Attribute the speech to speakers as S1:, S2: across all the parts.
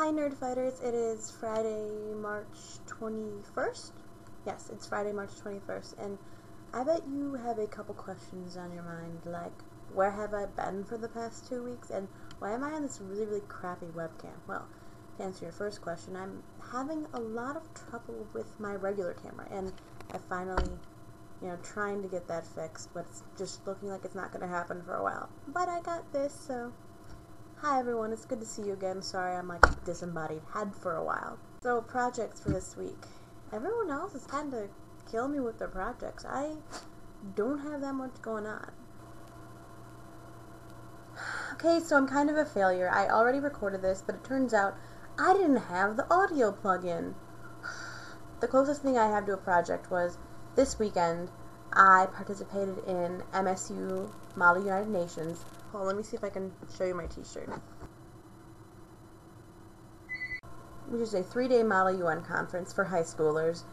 S1: Hi Nerdfighters, it is Friday, March 21st? Yes, it's Friday, March 21st, and I bet you have a couple questions on your mind, like, where have I been for the past 2 weeks, and why am I on this really crappy webcam? Well, to answer your first question, I'm having a lot of trouble with my regular camera, and I finally, trying to get that fixed, but it's just looking like it's not going to happen for a while. But I got this, so... Hi everyone, it's good to see you again. Sorry I'm like disembodied head for a while. So projects for this week. Everyone else is trying to kill me with their projects. I don't have that much going on. Okay, so I'm kind of a failure. I already recorded this, but it turns out I didn't have the audio plug-in. The closest thing I have to a project was this weekend. I participated in MSU Model United Nations. Hold on, let me see if I can show you my t-shirt. Which is a 3-day Model UN conference for high schoolers,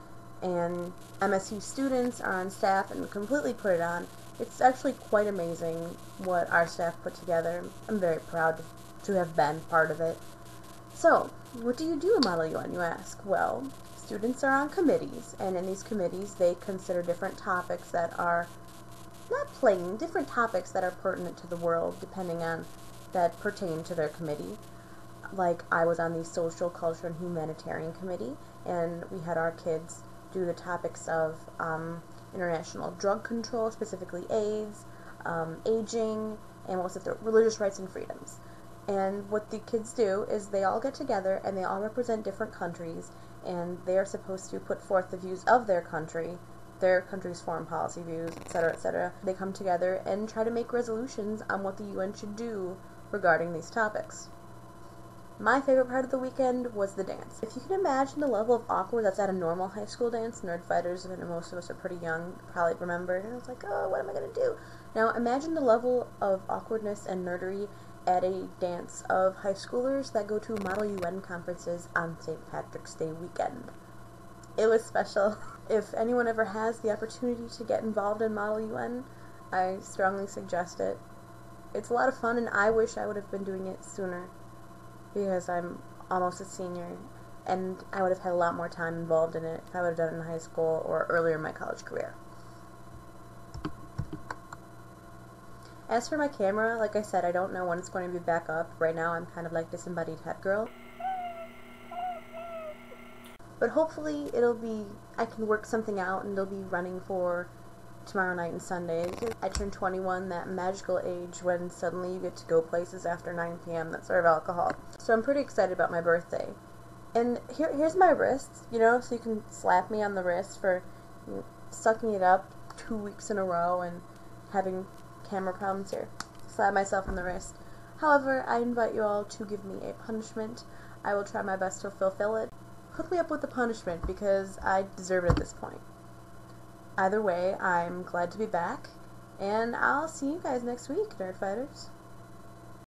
S1: and MSU students are on staff and completely put it on. It's actually quite amazing what our staff put together. I'm very proud to have been part of it. So, what do you do in Model UN, you ask? Well, students are on committees, and in these committees they consider different topics that are different topics that are pertinent to the world, depending on that pertain to their committee. Like, I was on the Social, Culture, and Humanitarian Committee, and we had our kids do the topics of international drug control, specifically AIDS, aging, and what was it, the religious rights and freedoms. And what the kids do is they all get together, and they all represent different countries, and they are supposed to put forth the views of their country's foreign policy views, etc., etc. They come together and try to make resolutions on what the UN should do regarding these topics. My favorite part of the weekend was the dance. If you can imagine the level of awkward that's at a normal high school dance, Nerdfighters, and most of us are pretty young, probably remember, and I was like, oh, what am I going to do? Now imagine the level of awkwardness and nerdery at a dance of high schoolers that go to Model UN conferences on St. Patrick's Day weekend. It was special. If anyone ever has the opportunity to get involved in Model UN, I strongly suggest it. It's a lot of fun, and I wish I would have been doing it sooner, because I'm almost a senior, and I would have had a lot more time involved in it if I would have done it in high school or earlier in my college career. As for my camera, like I said, I don't know when it's going to be back up. Right now I'm kind of like disembodied head girl. But hopefully I can work something out and it'll be running for tomorrow night and Sunday. I turned 21, that magical age when suddenly you get to go places after 9 p.m. that serve alcohol. So I'm pretty excited about my birthday. And here's my wrist, so you can slap me on the wrist for sucking it up 2 weeks in a row and having camera problems here. Slap myself on the wrist. However, I invite you all to give me a punishment. I will try my best to fulfill it. Hook me up with the punishment, because I deserve it at this point. Either way, I'm glad to be back, and I'll see you guys next week, Nerdfighters.